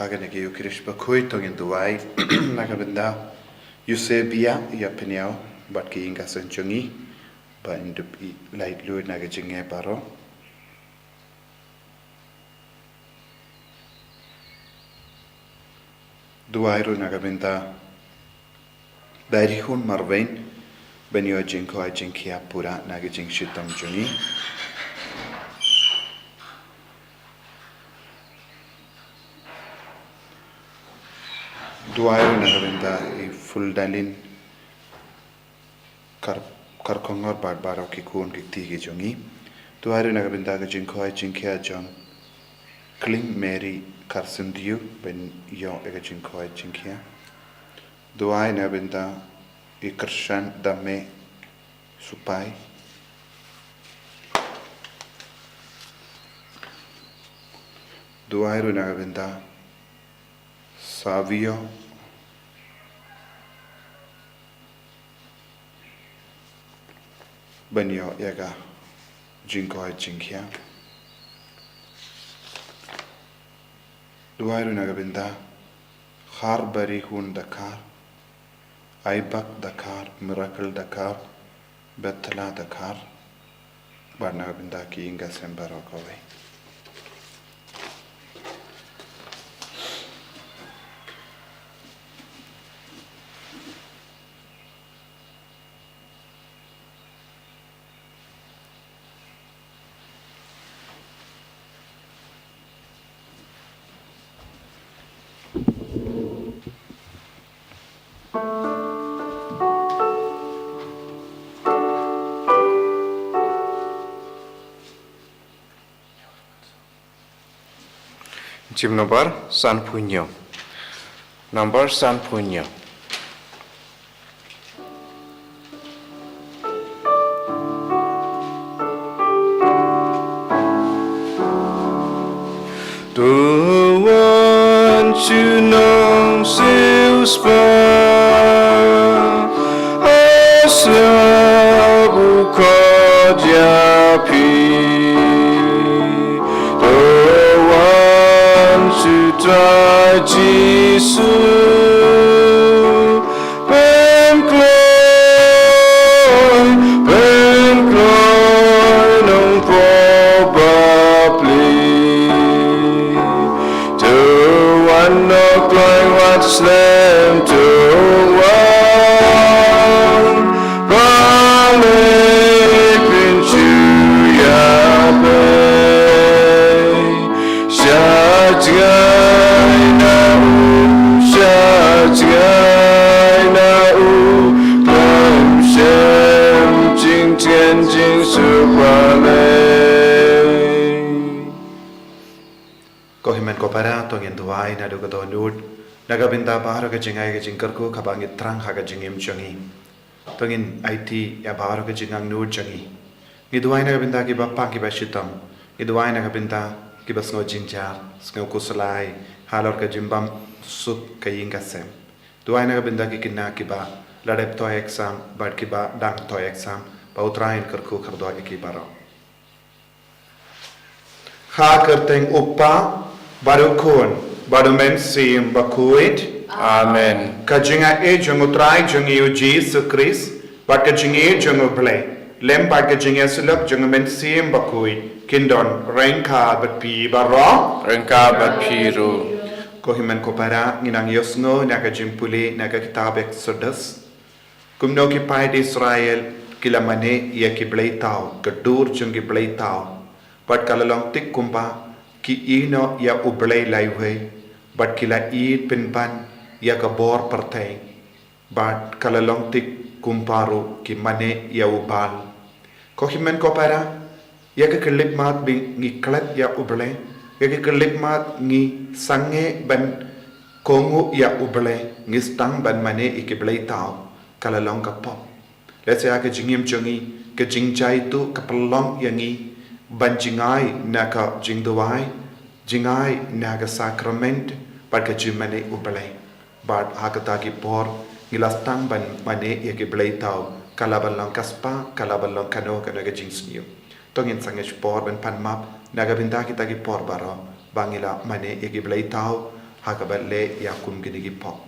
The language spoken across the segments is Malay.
bagan nagi ukirish Bakhuid tongin duai nakabenda Eusebia ya peniau bat ki inga senchungi ba indup I light lu nagajinge baro duai ru nakabenda Barihun marvain benyo jinko ajinkia pura nagajing shitong jungi duayo nakabenda I full dalin karkongor barbaro ki kun ki tigi jungi duayo nakabenda ka jinko ajinkia jong kling Mary karsendiu ben yo ega jinko ajinkia duayo nakabenda I kershan dame supai duayo nakabenda Savio Banyo yaga jinko jinkia duairu nagabinda khar bari hun Dakar Aibak Dakar Miracle Dakar Betla Dakar bar nagabinda ki inga sembaro kowe Jim nomor san punyo. Nomor san punyo. Tuan cunong siu spa asal buka japi Tuan Yesus pengkloy nong probably Tuan nok kloy wat slam Tuan Palei pincu ya Kohimen kopara tongin duai na duga to nud nagabinda bahar ka jingai ka jingkar ko kabangit trang ha ka jingim changi tongin IT ya bahar ka jingang nud changi ni duai nagabinda ki bappa ki bashitam ni duai nagabinda ki basngo jinjar sngo kuslai halor ka jimbam sup ka yinga sem duai nagabinda ki kinna ki ba ladep to exam bad ki ba dang to exam ba utrain kar ko khardo ki baro kha karteng uppa Barukun, barumen sim Bakhuid. Amen. Kajinga e jungu trai jungi u Jesus Christ, but kajinga jungu Palei. Lem but kajinga sulap jungu men sim Bakhuid. Kindon renka but pi baro. Renka bat piru. Kohimen kopara nginang yosno naga jimpuli naga kitab Exodus. Kumno ki pai di Israel kilamane ia ki Palei tau, kedur jungi Palei tau. But kalalong tik kumpa ki ino ya ublay laiwe but kila id pinpan ya kabor partay but kalalong tik kumparu ki mane ya ubal kohimen kopara ya ka kelip mat bing ngi klat ya ublay ya ka kelip mat ngi sange ban kongu ya ublay ngi stang ban mane ikiblay tao kalalong ka pop let's say ka jingim chungi ka jingjai tu kapalong yangi ban jingai naka jingduai jingai naga sacrament pada jumane ublay bad hakata ki por ngilastang ban mane ya ki blay tau kalabalang kaspa kalabalang kano kanaga jingsniu tongin sange por ban pan map naga binda kita ki por baro bangila mane ya ki blay tau hakabale yakum gidigi pop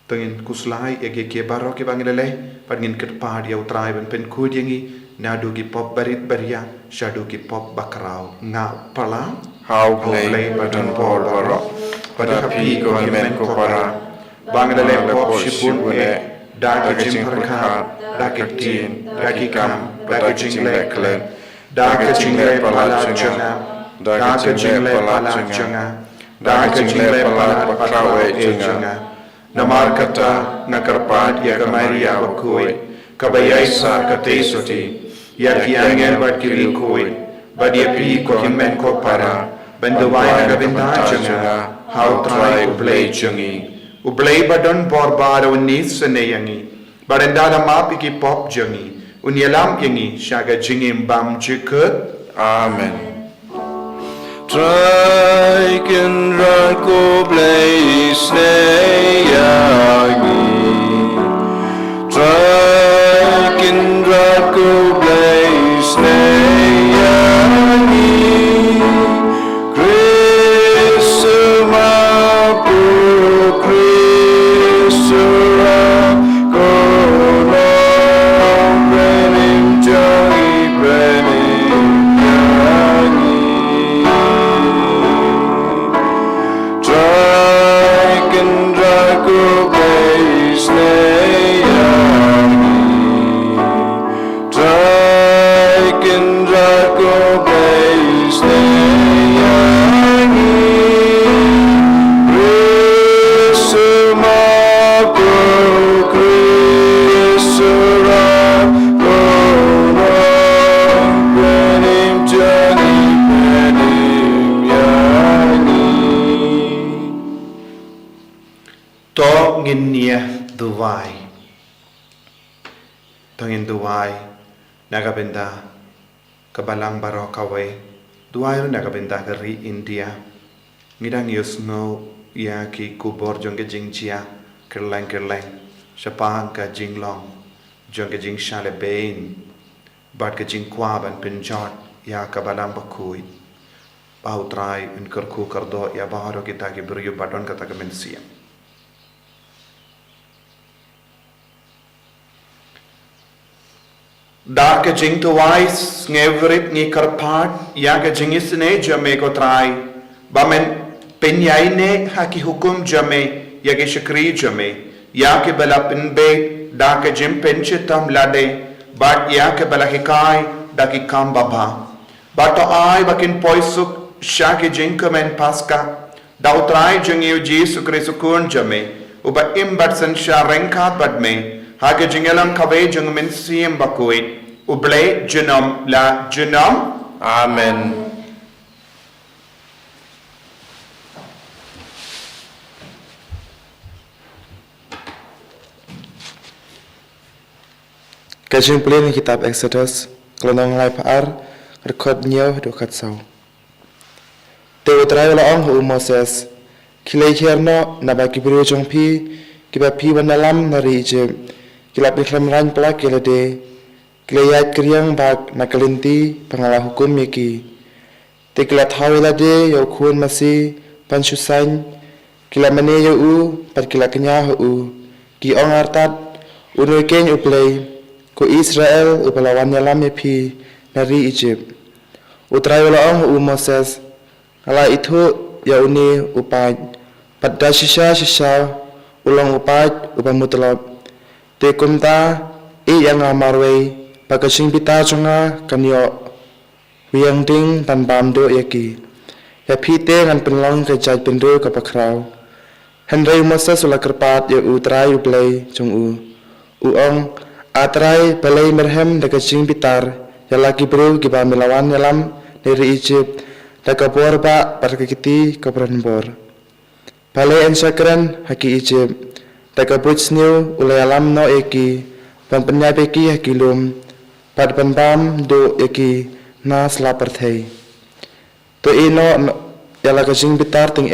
tengin kuslai yagi ke baro ke bangilele pangin kerpad ya utrai ben pen kudiangi nadu gi pop barit baria shadu gi pop bakrau nga pala How play button ball baro. Pada pi ko men ko para. bangilele pop shipun daga jing perkat daga tin daga kam daga jing leklen daga jing le pala jonga daga jing le pala jonga daga jing le pala bakrawe jonga namar kata nakarpat ya kamaria Bakhuid kabayaisa katesoti ya kiangel bat kirikoi badia pi ko himen ko para bandawai nagabinda jonga how try ublay jongi ublay badon borbaro nis seneyangi barendala mapi ki pop jongi unyalam yangi shaga jingim bam jikut Amen. Traiken rako blaze yagi. Traiken rako blaze yagi. Christma pu Christma kono brenim jagi brenim yagi. Dragon Drago Blaze Nayagi. Dragon Drago Blaze Nayagi. Risuma Bro Krisura Kono Benim Jani Benim Yani. to nginia duwai tongin duwai nagabenda kabalang baro kawe duwai ro nagabenda kari India ngidang yusno ya ki kubor jongge jingchia kerlang shapang ka jinglong jongge jing shale bain bat ka jing kwaban pinjot ya kabalang Bakhuid bautrai unkarku kardo ya baharo kita ki beryu badon kata kemensiam da ke jing to wise ngevrit ni karpat ya ke jingis ne jame ko trai bamen penyai ne haki hukum jame ya ke shakri jame ya ke bala pinbe da ke jim penchitam lade bat ya ke bala hikai da ki kam baba bato ai bakin poisuk shake jing kamen paska da utrai jingiu Jesu Kristo kun jame uba imbat san sharenkat badme hake jingelam kabe jung min siem Bakhuid ublay junam la junam Amen. Kajing pelin kitab Exodus, kelonong lai paar, rekod nyaw dokat sau. Te utrai laong hu Moses, kilai kierno nabaki beri ujung pi, kiba pi wanalam nari Egypt, kila piklam ran pelak kilade, kilayat kriang bak nakalinti pangala hukum yaki. Te kila thawi lade yau kun masih pansusan, kila mane yau u, pat kila kenya hu, ki ong artat, unui keng uplay, ko Israel upalawan yalam yapi nari Egypt. Utrai laong hu Moses, ala itu ya uni upat, pada sisa ulang upat upamutlab. Te kumta yang amarway, pakasing pita chunga kanyo, wiyang ding tan bamdo yaki. Ya pite ngan penlong kejat pendu kapakraw. Henry Moses ula kerpat ya utrai uplay chung uong atrai Palei merhem dakasing pitar ya laki bro kiba melawan yalam dari Egypt dakapor ba parkakiti kapranbor. Palei ensakran haki Egypt dakaput snew ula yalam no eki pan penyapeki haki lum pad panbam do eki na slaperthei. To ino ya lakasing pitar ting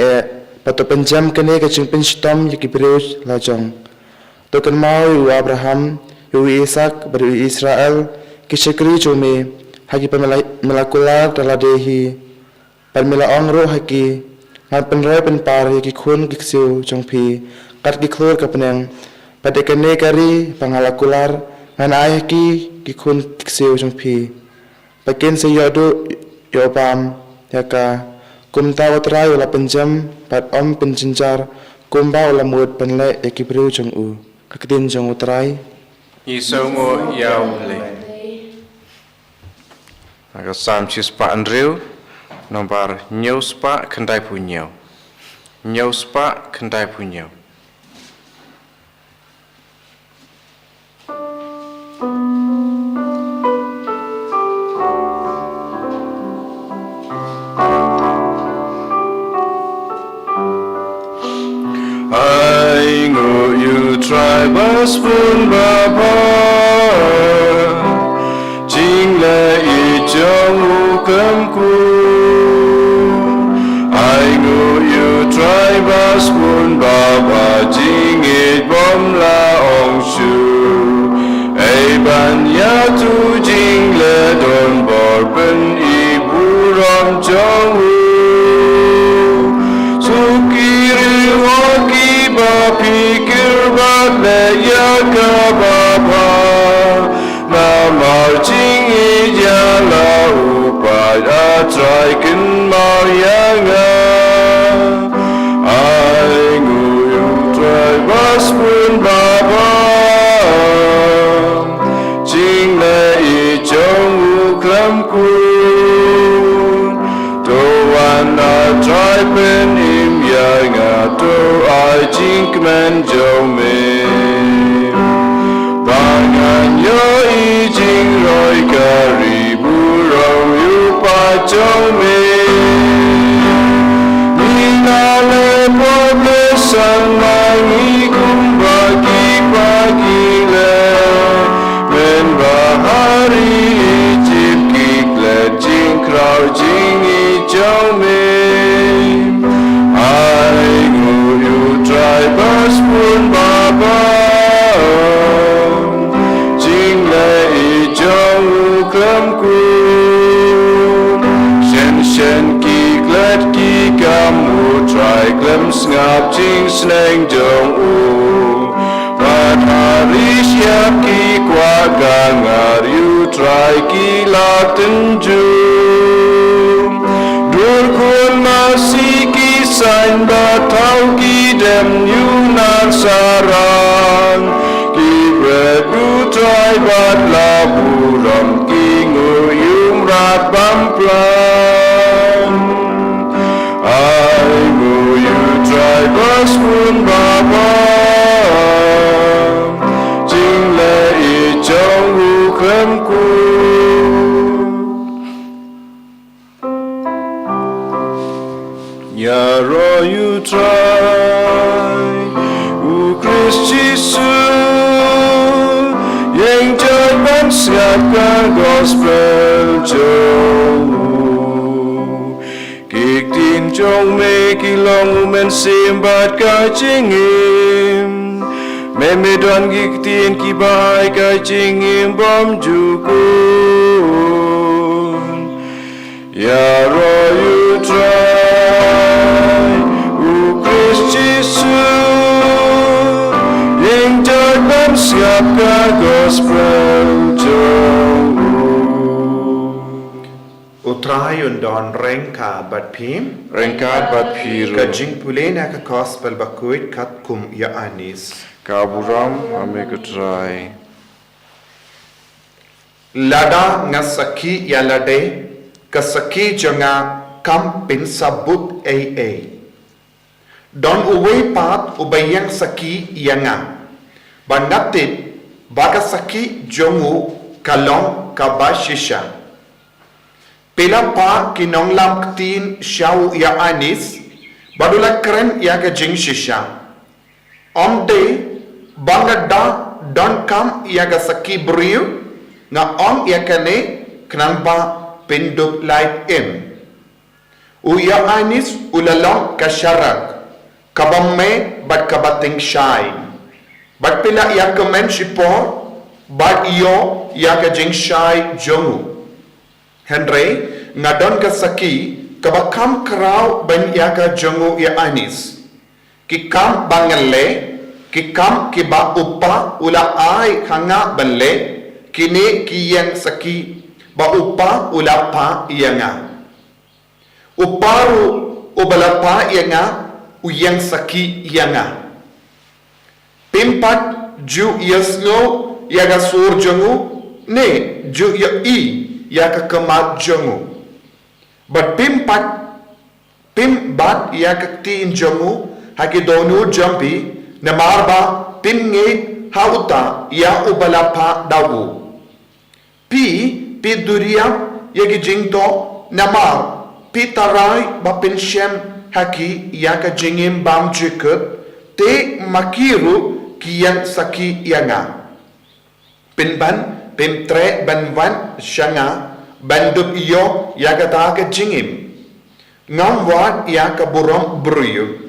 pato penjam kene kacing penstom yaki bro lajong. To kan mau Abraham Yui Ishak beri Israel Kishakri Jome, Haki Melakula, Daladehi, Palmila Ongro Haki, Ngan Penrai Penpar, Haki Kun Kiksiu, Jongpi, Kat Kiklur Kapenang, Padekane Kari, Pangalakular, Ngan Ayaki, Kikun Kiksiu, Jongpi, Pakin Seyodu, Yopam, Yaka, Kumta Watrai Wala Penjam, Pat Om Penjenjar, Kumba Wala Mud Penle, Yaki Priu Jongu, Kakitin Jong Utrai, Isongo Yaule. Agak sam cispa Andrew, nomor nyuspa kendai punya. Nyuspa kendai punya. I know you try bus pun baba, jingla ijong ukamku. I know you try bus pun baba, jingit bom la ong shu. Ay ban ya tu jingla don bor pen ibu rom jong u. Sukiri hoki ba pikir ba le ya ka baba. Namar jingi jala upai atrai kin mau yanga. I nguyu trai bas pun baba. Jing le I jong uklam ku. Doan atrai pen im yanga. Do I jing men jome. Bangan yo I jing roi karibu rong yu pa jome. Nina le poble sanangi kumbagi pagi le. Men bahari jip kikle jing krau jing I jome. I nguyu try bas pun baba. Shen ki glad ki kamu try glimpse ngap jing sneng jong u. But hari siap ki kwa gangar you try ki laten jum. Dur kun masih ki sain batau ki dem you nan sarang. Ki bredu try bat laburam ki nguyum rat bamplan. Bas pun baba, jing le I jong ukam ku. Ya ro you try, u Christ Jesus, yang jalan siapkan gospel jauh. Tin trong me kilong men simbat ka jingim men me don gik tin ki bai ka jingim bom jukun ya ro you try u Christ Jesus yang jalan siap ka gospel jauh. Utrai undon rengka bat pim, Rengkat bat piru. ka jing pulena ka gospel Bakhuid kat kum ya anis. Kaburam ame kutrai. Lada nga saki ya lade, ka saki jonga kam pin sabut ay. Don uwi pat ubayang saki yanga. Banatip baga saki jongu kalong kabashisha. Pila pa kinonglam ktin siyaw ya anis, badula keren ya ka jing shisha. Omde banga da don kam ya ka saki briu, nga om ya kane knang ba pindup light im. Uya anis ulalong kasyarak, kabamme bat kabating shine. Bat pila ya kemen sipor, Bat iyo ya ka jingshai jongu. Henry ngadon ka saki kabakam kerau ban ya ka jongu ya anis. Kikam bangale, kikam kiba upa ula ai hanga banle, kini kiyang saki ba upa ula pa iyanga. Uparu ubala pa iyanga uyang saki iyanga. Pimpat ju yasno yaga sur jongu ne ju ya i yaga kemat jongu. But pimbat yaga tin jongu haki donu jampi namarba pimnge hauta ya ubalapa dawu. Pi duria yagi jingto namar pitarai ba pinshem haki yaga jingim bam jikut te makiru kiyan saki yanga. Pinban, pimtre banwan syanga, bandup iyo yagata jingim. Ngamwat yaka burom bruyu.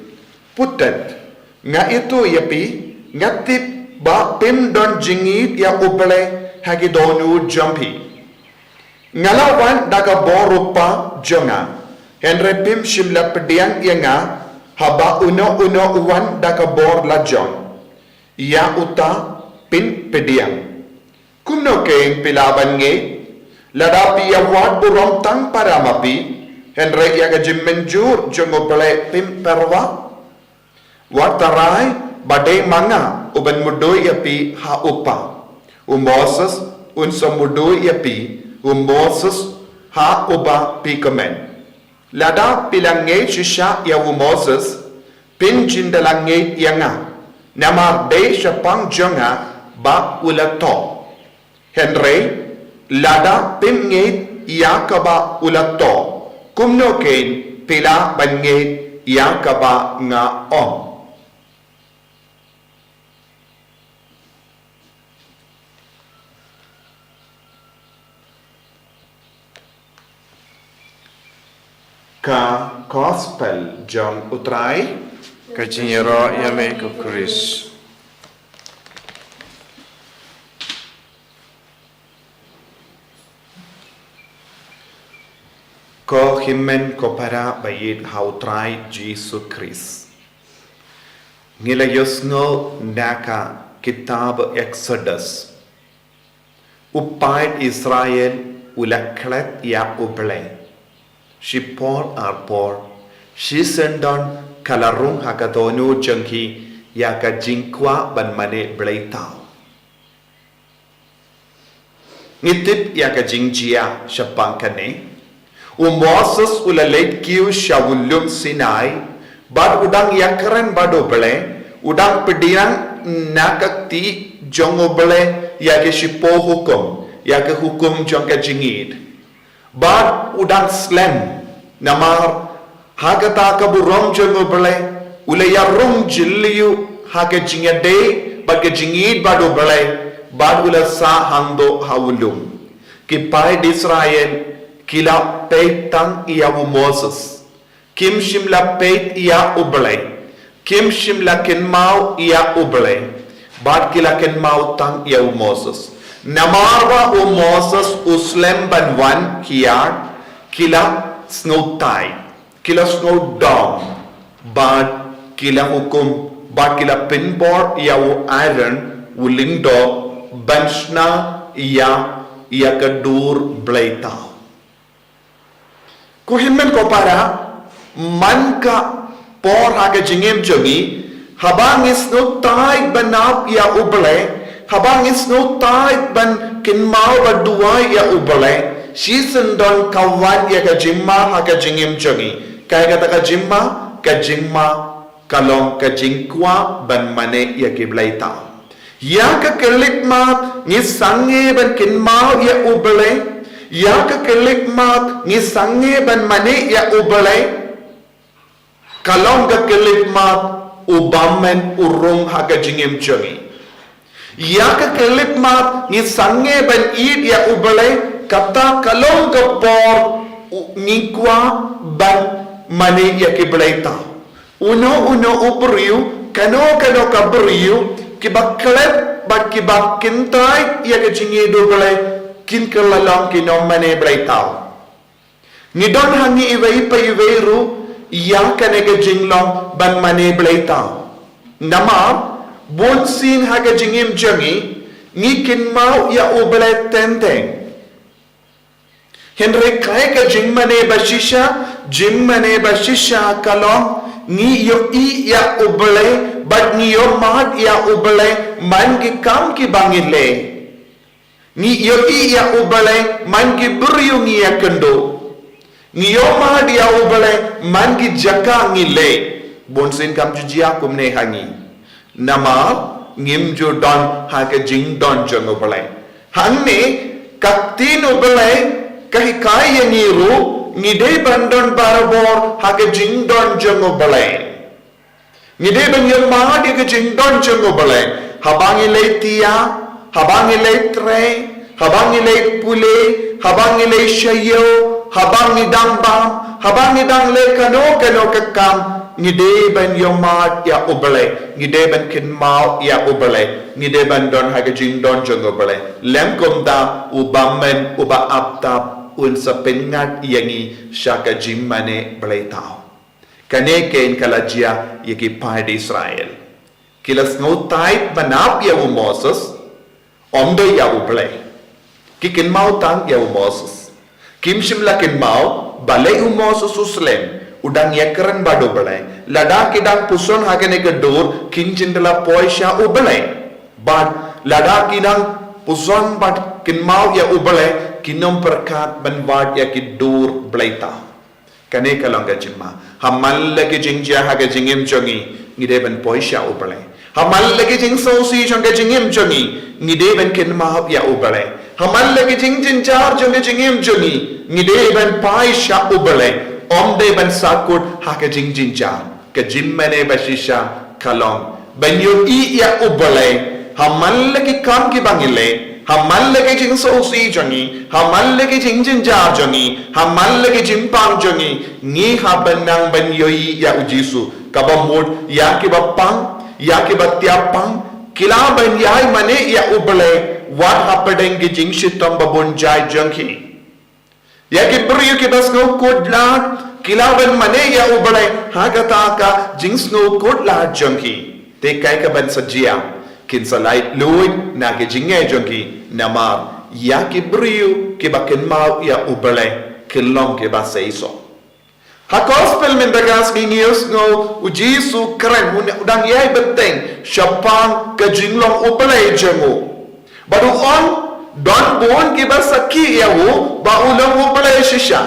Putet, nga itu yapi, ngatip ba pim don jingit ya ubele hagi donu jampi. Ngalawan daga borupa jonga. Henry pim shimla pediang yanga, haba uno uwan daga bor lajon. Ya uta pin pediang. Kumno keng pilaban nge, ladapi ya wat burom tang para mapi, Henry ya ka jimmenjur jongo pele pim perwa. Wat tarai badai manga uban mudoi yapi ha upa. Moses unsa mudoi yapi, Moses ha uba pi komen. Lada pilange shisha ya Moses, pin jindalange yanga, namar de syapang jonga ba ulato. Henry, lada pimngit yakaba ulato, kumno kain pila bangit yakaba nga om. Ka gospel John utrai, ka jingtyrwa yame ka Chris. Ko himen ko para bayit hautrai Jesus Christ. Ngilayos ngo naka kitab Exodus. Upait Israel ulaklet ya uble. Shipor arpor. Shisendon kalarung hakatonu jengki ya ka jingkwa ban mane bleitao. Ngitip ya ka jingjia syapang kane. Moses ulalait kiu syawulum Sinai, bad udang yakran bado bele, udang pediang nakakti jongo bele yake shipo hukum, yake hukum jongka jingid. Bad udang slem, namar hagata kaburom jongo bele, ulayarung jiliu hake jingade, bad ke jingid bado bele, bad ulasa hando hawulum. Kipai di Israel kila peitang iya Moses, kim shimla peit iya ublay, kim shimla kinmau iya ublay, bad kila kinmau tang iya Moses. Namarwa Moses uslem banwan kiyar, kila snow tie, kila snow dog, bad kila hukum, bad kila pinboard iya iron, ulindo, banshna iya kedur blaitau. Kuhimen ko para man ka por haga jingem jogi habang isno tay banap ya ubale habang isno tay ban kinmau baduai ya ubale season don kawan ya ka jimma haga jingem jogi kaya kata ka jimma kalong ka jingkwa ban mane ya kiblay tao ya ka kelikma ni sange ban kinmau ya ubale ya ka kelikmat ni sange ban mani ya ubale kalong ka kelikmat ubamen urung haga jingim jongi ya ka kelikmat ni sange ban id ya ubale kata kalong ka por ngikwa ban mani ya kibleta uno ubriu kano ka briu kibaklet bat ki bak kintai ya ke jingi do bele kin kelalong ki nom mane blai tau ni don hangi iwei pa iwei ru ya kane ke jinglong ban mane blai tau nama bon sin ha ke jingim jangi ni kin mau ya u blai tenteng Henry kai ka jingmane bashisha kalong ni yo i ya ubale but ni yo mat ya ubale man ki kam ki bangile ni yo i ya ubale man ki buryu ni ya kendo ni yo mat ya ubale man ki jaka ngile bonsin kam jujia kumne hangi nama ngim jo don ha ka jing don jong ubale hangne kaktin ubale kahi kai yang iru ngide bandon barabor hake jingdon jongo balai ngide ban yang ma de ke jingdon jongo balai habangi le tia habangi le tre habangi le pule habangi le shayo habangi dang bam habangi dang le kano kekam ngide ban yang ma ya ubale ngide ban kin mau ya ubale ngide ban don hake jingdon jongo balai lem komda ubamen uba aptap un sa pengat yangi shaka jimmane blaitao kane ken kalajia yaki pai de Israel kilas no tait manap ya Moses omde ya uble kikin mau tang ya Moses kim shimla kin mau bale Moses uslem udang yakran bado bale lada kidang puson hakene gedur kinjindala poisha uble bad lada kidang puson bad kin mau ya uble kinom perkat banwad ya ki dur blaita kane kalanga jimma hamal lagi jingja haga jingim jongi ngide ban poisha ubale hamal lagi jing sosi jonga jingim jongi ngide ban kin ma ya ubale hamal lagi jing jinjar jonga jingim jongi ngide ban paisha ubale omde ban sakut haga jing jinjar ke jimmane bashisha kalong ban yo i ya ubale hamal lagi kam ki bangile hamal lagi jing sosi jongi hamal lagi jing jinjar jongi hamal lagi jing pang jongi ni habanang ban yoi ya ujisu kabamud ya ki bapang ya ki batiapang kila ban yai mane ya ubale what happening ki jing shitom babun jai jongi ya ki buri ki bas no kodlat kila ban mane ya ubale hagata ka jing sno kodlat jongi te kai ka ban sajia kin salai luit na ke jinge jongi namar ya ki brio ke baken mau ya ubale kilong ke ba seiso ha gospel men dagas ginius no ujisu kren udang yai beteng syapang ke jinglong ubale jengu baru on don bon ke ba saki ya wo ba ulong ubale shisha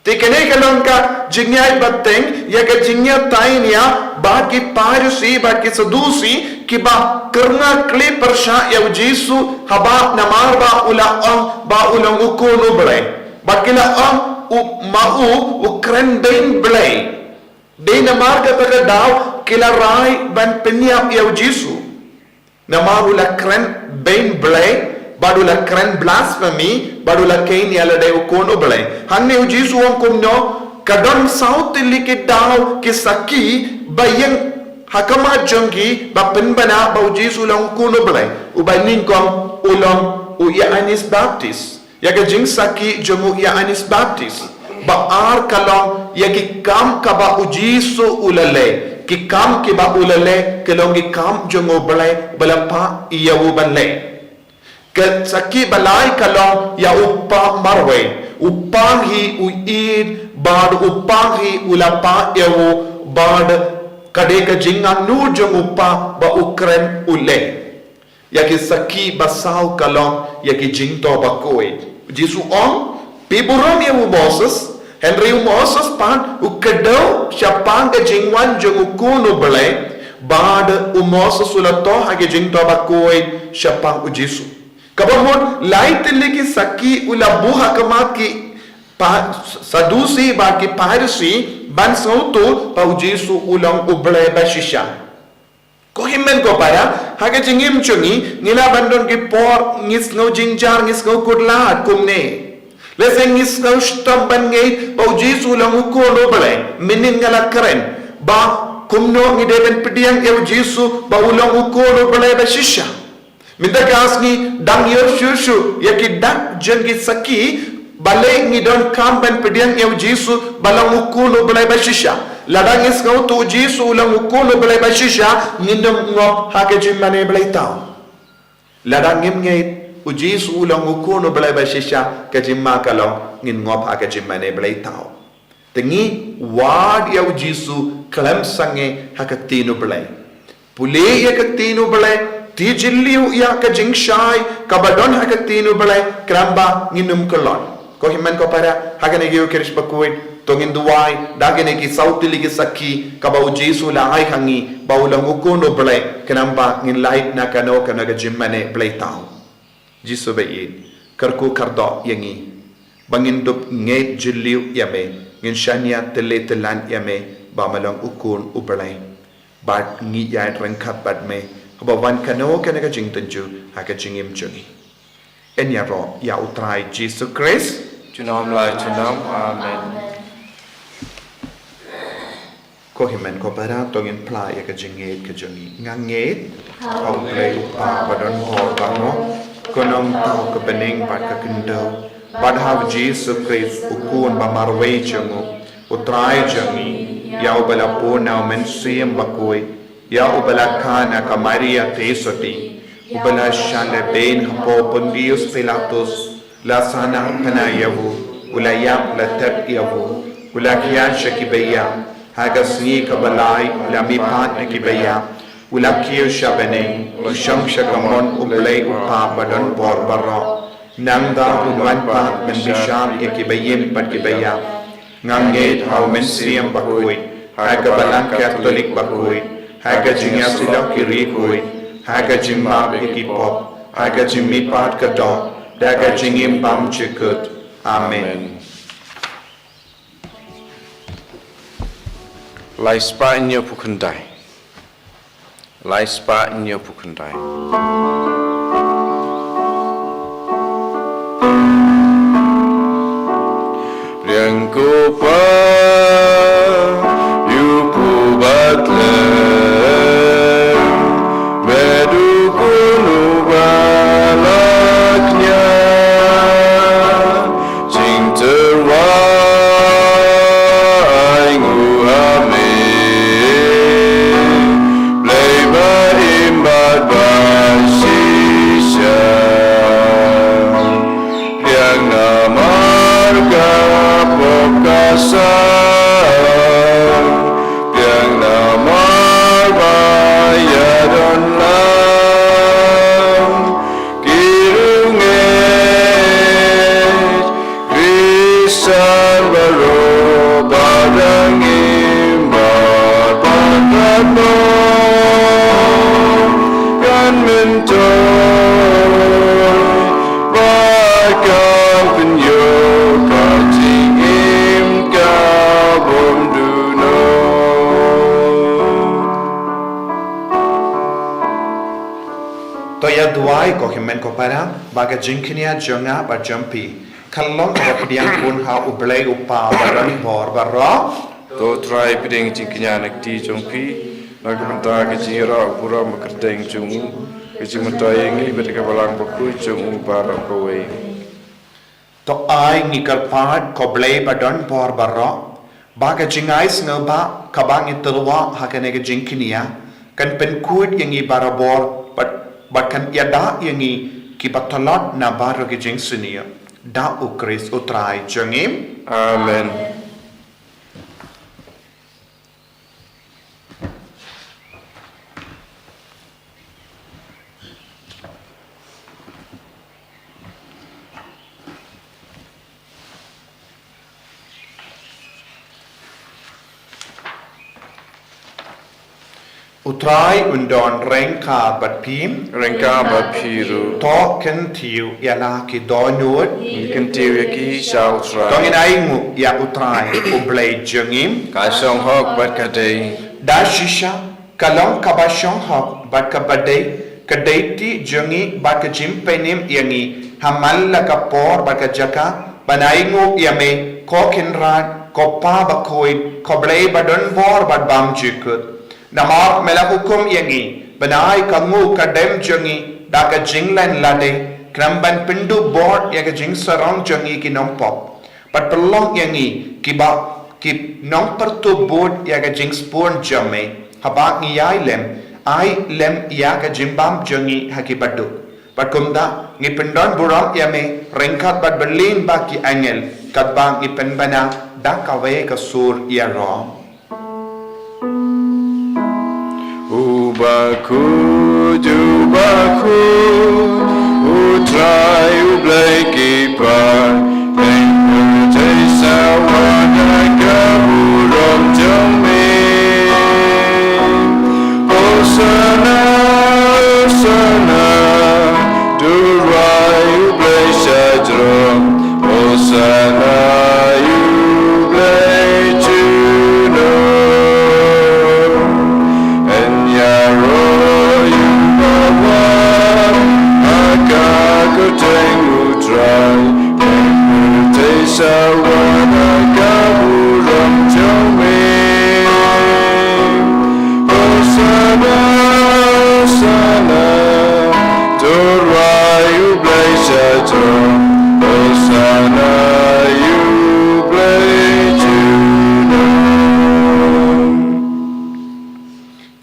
tikene kalong ka jingyai beteng ya ke jingya tainya ba ki parusi ba ki sedusi kiba karena kli persha ya ujisu haba namar ba ula on ba ulang ukono ble bakila on mau ukren dain ble de namar ka taga daw kila rai ban penyap ya ujisu namar ula kren bain ble badula kren blasphemy badula kain ya lade ukono ble hanne ujisu on kumno kadon south likit daw kisaki bayang hakama jongi ba penbana ba ujisu long kuno blai ubanin kom ulong u ya anis baptist ya ke jing saki jomu ya anis baptist ba ar kalong ya ki kam ka ba ujisu ulale ki kam ki ba ulale kelong ki kam jomu blai balapa ya u banle ke saki balai kalong ya uppa marwe upang hi uid bad upang hi ulapa ya u bad kadeka jinga nu jongupa ba ukren ule yaki saki basau kalong yaki jingto Bakhuid jisu on piburam ya Moses Henry Moses pan ukado syapang ke jingwan jongukuno bele bad Moses ulato hage jingto Bakhuid syapang ujisu kabamon laitili ki saki ulabu hakamat ki sadusi ba ki parisi ban sautu pau jisu ulang uble bashisha ko himmen ko para hage jingim chungi nila bandon ki por ngis no jinjar ngis no kudla kumne lese ngis no shtam ban ngei pau jisu ulang ukono bale minin ngala karen ba kumno ngide ben pidiang eu jisu ba ulang ukono bale bashisha Minta kasni dang yo shushu yaki dak jengi saki balai ngidon kamban pediang eu jisu balang ukulu balai bashisha ladang is ngau tu jisu ulang ukulu balai bashisha ngindom ngop hake jimmane balai tau ladang ngim ngait ujisu ulang ukulu balai bashisha ke jimma kalong ngin ngop hake jimmane balai tau tengi wad eu jisu kalam sange hake tinu balai pulei hake tinu balai ti jilliu ya ka jingshai kabadon haka tinu balai kramba nginum kolon ko himan ko para haka ne giu kirish Bakhuid tongin duwai dagene ki sautili ki sakki kabau jisu la ai hangi baulang ukono balai kramba ngin light na kano kana ga jimmane balai tau jisu bayin karku kardo yangi bangin dup nge jilliu yame ngin shania tele telan yame bamalang ukun ubalai bat ngi ya rengkat bat me Bawan kano kana ka jingtyrwa haka jingim jungi. Enya ro ya utrai Jesus Christ. Junam lai junam. Amen. Ko himen ko para tongin pla ya ka jingit ka jungi. Nganget au play upa badon ho bano konong tau ka bening bat ka kendo. Bad have Jesus Christ ukun ba marway jungu. Utrai jungi ya ubala po na mensiyam Bakhuid. Ya ubala kana ka Maria tesoti ubala shale ben hapo Pontius Pilatus la sana kana yavu ulayam la tab yavu ulakiyan shakibaya haga Sngi ka balai la mipat nakibaya ulakiyo shabane usham shakamon ublay upa badon bor barro nangda unwan pa men bisham yakibayim patkibaya nganget hau mensiyam Bakhuid haga balang Catholic Bakhuid Haga jingya sila kiri koi, haga jimma ikipop, haga jimmi pat kadon, daga jingim pam chikut. Amen. Lai spa inyo pukundai. Lai spa inyo pukundai. Riang ko pa, yu pu batle. Ko himen ko para baga jingkinia jonga ba jampi kallong ba pediang pun ha ublay upa badon bor barro To try piding jingkinya nak ti jongpi nagmenta ke jira pura makerdeng jungu ke jimatayeng ibet ka balang Bakhuid jungu bara kowe to ai ngikar pat ko blay badon bor barro baga jingais ngaba kabang itilwa hakane ke jingkinia kan penkuit yang ibara bor Bahkan yada yangi kibatalot na baro ki jingsunia da ukris utrai jangim. Amen. Utrai undon rengka bat pim Rengka bapiru to ken tiu yala ki donut Ikan tiu yaki shao try tongin aingu ya utrai ublay jangim Kasong hok bat kadei da shisha kalong kabashong hok bat kabadei kadaiti jangi bat ka jimpenim yangi hamal la kapor bat ka jaka banaingu yame ko kinran ko pa Bakhuid ko blay badon bor bat bam jikut Namar mela hukum yangi benai kamu kadem jangi daka jinglan lade kramban pindu board yaga jing sarong jangi ki nong pop but pelong yangi ki nong pertu board yaga jing spon jame habak ni ai lem yaga jimbam jangi hakibadu but kumda ngi pendon burang yame ringkat bat berlin baki angel kat bang i penbana daka we ka sur ya rom Bakhuid, utrai ublai kipar, pengkertai sawana kaburam jami. Osana, osana, durai ublai syajram, osana ublai juno. Sawana kaburam jami Osana, osana Turai ublai syajram Osana ublai junam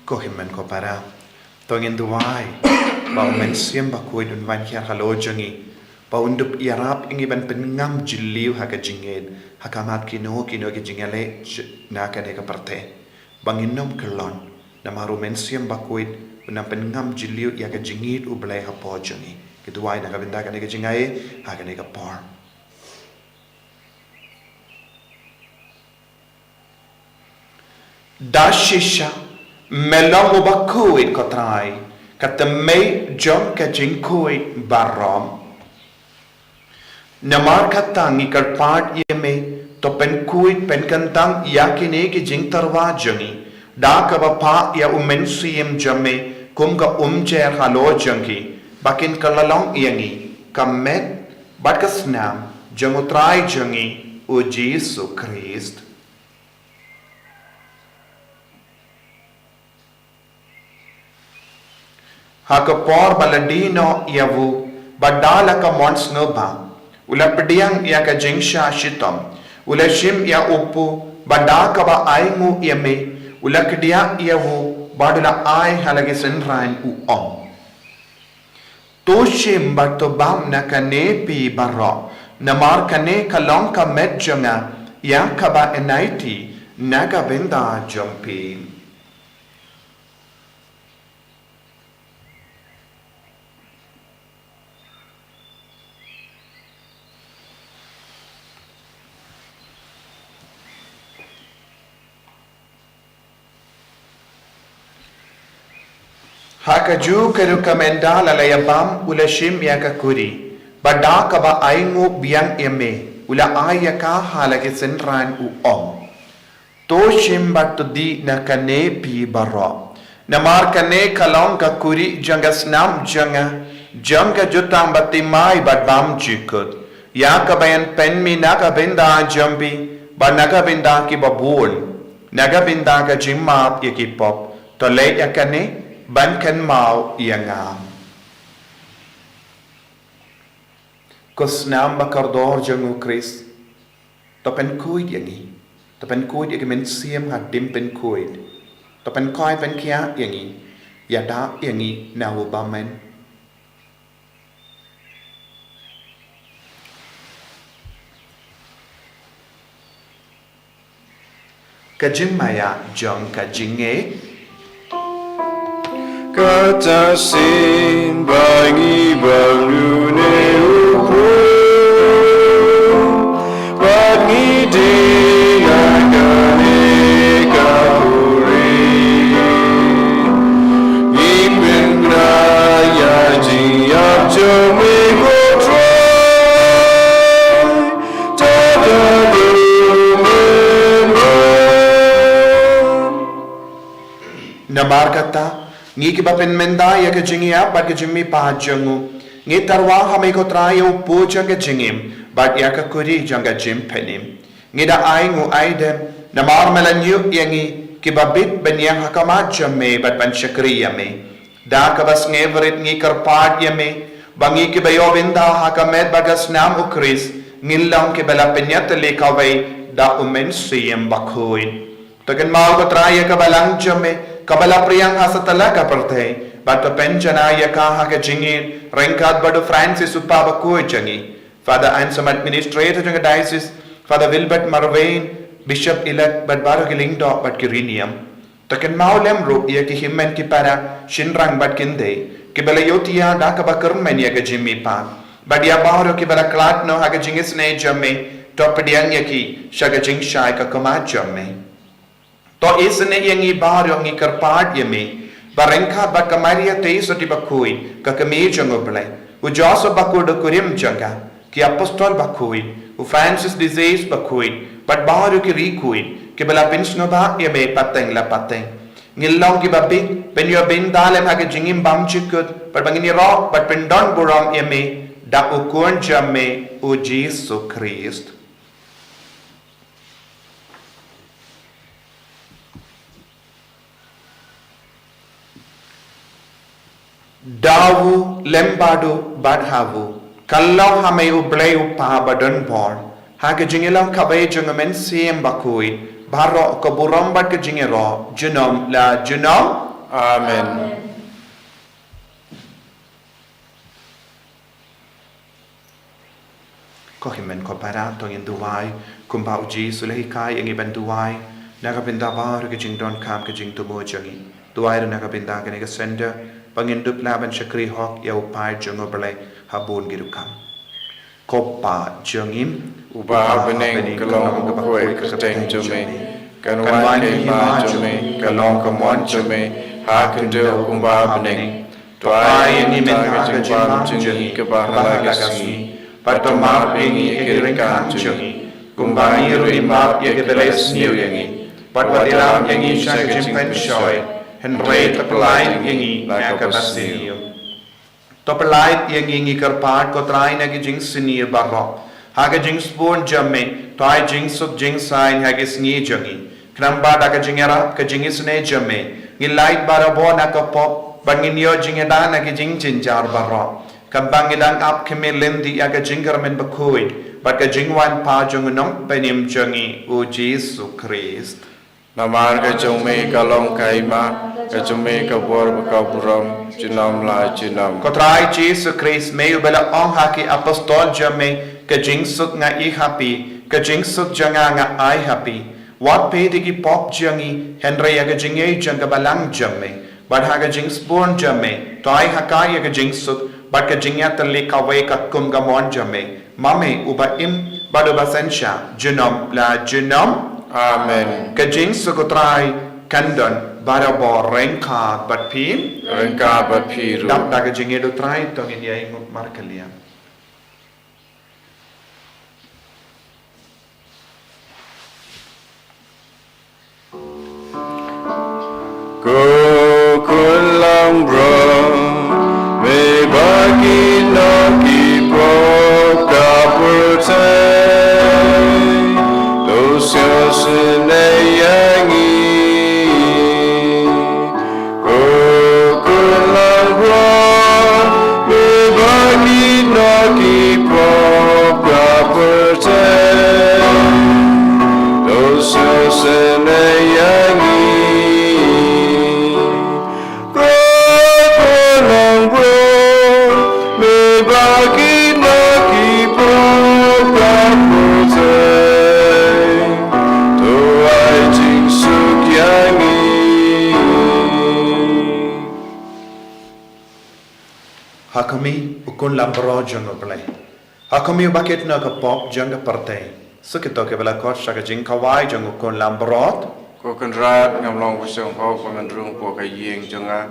Kohimen ko para tongin duwai ba umen siem Bakhuid unwan kia halo jangi ba undup iarap ingi ban pengam jiliu haka jinged hakamat kino ki jingale naka deka parte banginom kelon namaru mensiem Bakhuid unam pengam jiliu yaka jingid ublai hapo jangi keduai naka benda ka deka jingai haka deka por dashisha melong Bakhuid kotrai katamay jom ka jingkuid barom Namar katang ikar part yeme to pen kuit pen kantang yakine ki jingtyrwa jangi da ka pa ya umensiem jamme kum ka umjer halo jangi bakin kalalong yangi kamet batkasnam jangutrai jangi o Jesus Christ haka por baladino yavu badala ka mons noba Ula pediang ia ka jingsha shitom ula shim ia upu badaka ba aingu yame ula kedia ia wu badula ai halagi senrain u om to shim bato bam na kane pi barro namar kane kalong ka medjanga ya ka ba enaiti naga benda jompi Haka ju kerukamenda lalayabam ula shim yaka kuri badaka ba aingu biang eme ula ayaka halagi senran u om to shim batudi na kane pi barro namar kane kalong ka kuri janga snam janga jutang batimai badbam jikut yaka bayan penmi naga benda jambi ba naga benda ki babul naga benda ka jimmap yaki pop to le yakane ban kan mau iangam kosnam bakardor jangu Chris to pen kuid yangi to pen kuid yaki men siem hat dim pen kuid to pen koi pen kia yangi yada yangi nawu bamen kajimaya jong kajinge Kata sin bagi bangne upu bagi dia kane kapuri Ibn raya jiap jome kotrai tada dumen namar kata Ngi ki bapen menda ya ke jingi ap ba ke jimmi pa jangu ngi tarwa hame ko trayo po janga jingim ba ya ka kuri janga jim penim ngi da aingu aidem namar melanyu yangi ki babit ben yang hakamat jamme bat ban shakriya me Da ka bas ngeverit ngi karpad yame, bangi ke bayo binda hakamet bagas nam ukris, ngilang ke bala penyat le kawai da umen siyem Bakhuid. Tagan mau ko traya ka balang jame, ka bala priyang hasatala ka partay, but penjana ya ka ha ka jingin, rengkat badu Francis upa Bakhuid jangi. Father Ansem Administrator jang diocese, Father Wilbert Marvain, Bishop elect but baru giling dog but kirinium. Takan Mawkhlam ro ia ki himmen ki para shinrang bat kinde, ki bala yotia da ka bakar men ya ka jimmi pa. But ya baru ki bala klat no ha ka jingis ne jamme, top diang ya ki shaga jing shai ka kama jamme. To isne yangi baru ngi karpad yame, barengka bat kamaria te soti Bakhuid ka kami jango blai. Ujaso Bakhuid kurim janga, ki apostol Bakhuid, u Francis disease Bakhuid, but baru ki rikuid. Ki bala pinsno ba ya me pateng la pateng ngilong ki babi pen yo bin dalem ha ke jingim bam chikut par bangini ro but pen don buram ya me da ukun jamme o Jesus Christ. Dawu lembadu badhavu kallau hame u blay u pa badan bor ha ke jingilang kabai jungamen siem Bakhuid Baro ko burambat ke jingero junom la junom. Amen. Ko himen ko para tong induai kumba uji sulai kai ingi benduai naga binda baru ke jingdon kam ke jing tumo jangi duai naga binda ke nega sender pangindup laban shakri hok ya upai jongo belai habun girukam kopa jangim Uba bening kalong kapoi kateng jume, kanwan ke ma jume, kalong kamon jume, ha kendo kumba bening. Tuai ni menta ke jumam jungi ke bahala kasi, patomap ingi ke ringkan jungi, kumba ni ruimap ye ke beles niu yangi, patwadilam yangi syak jimpen shoy, henre tapelain yangi nakabasiyo. Topelait yangi karpad ko try na ki jing sinir barok. Haga jing spoon jamme, toy jing suk jing sign haga sngi jangi. Knamba daga jingera ka jingis ne jamme. Ngilait barabo na ka pop, banginyo jingeda na ki jing jinjar baro. Kabangidang ap kime lindi aga jingar men Bakhuid, but ka jingwan pa jungunong penim jangi o Jesus Christ. Naman ka jume kalong kaima, ka jume ka bor ka buram, jinam la jinam. Kotrai Jesus Christ may ubela ong haki apostol jamme. Ka jingsuk nga I happy, ka jingsuk janga nga I happy. Wat pedi ki pop jangi, henry aga jingay janga balang jamme. But haga jings born jamme, to I hakaya ka jingsuk, but ka jingya tali kaway ka kumgamon jamme. Mame uba im, baduba sensya, junom la junom. Amen. Ka jingsuk utray, kandon, barabo rengka bat pin. Rengka bat piru. Dap daga jingay do try, tongin ya ingut markalian. Kulang bro, me bagi no kipo kapurtai, dosya senayangi. Kulang bro, me bagi no kipo kapurtai, dosya senayangi. Hakami ukun lambro jango belai. Hakami bakit na ka pop janga partai. Sukito ke bela kot shaka jing kawai jango ukun lambrot. Ko kan rat ngam long ko song ho ko man rung po ka yeng jonga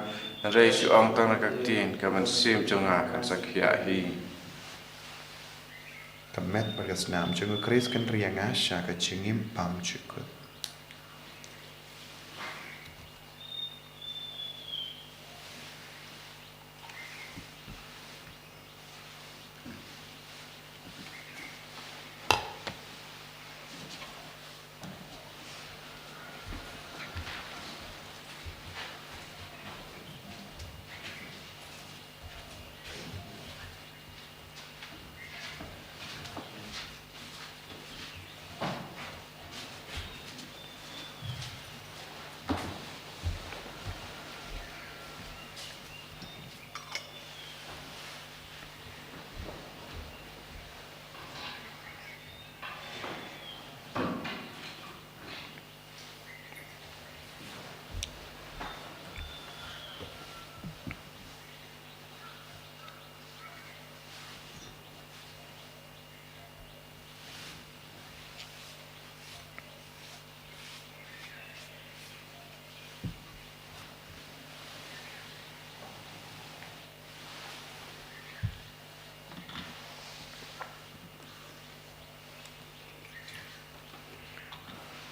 rei su ong tang ka tin ka man sim jonga kan sakya hi. Kamet bagas nam jango kris kan rianga shaka jingim pam chukut.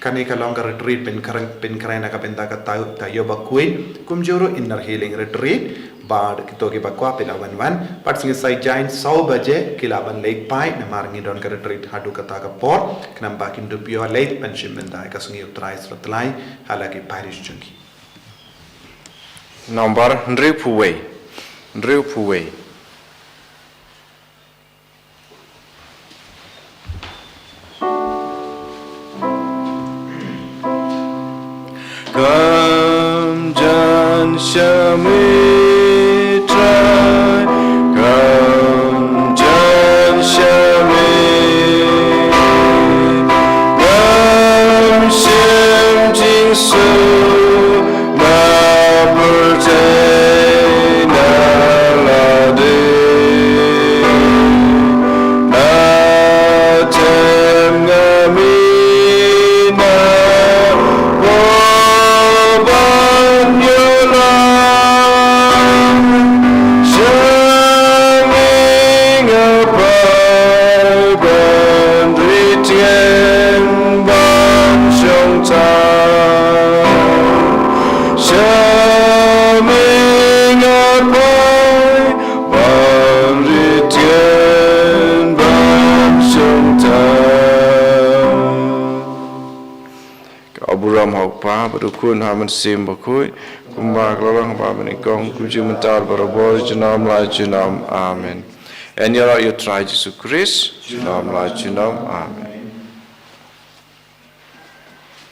kani kalong ka retreat pen karen ka benda ka tayo Bakhuid kumjuru inner healing retreat bad kito ki bakwa pilawan wan pat singi sai jain 100 baje kilaban lake pai na marngi don ka retreat hadu kata ka por knam bakin du pio late pension benda ka singi utrai sratlai halaki parish jungi Number Ndripuwe. Come, Jan Shami, try. Come, Jan Shami. Come, Shem Jing Su. Aburam hok pa berukun haman sim Bakhuid kumbak lorong pa menikong kuju mental berobor jenam la jenam amen. And you try Jesus Christ jenam la jenam amen.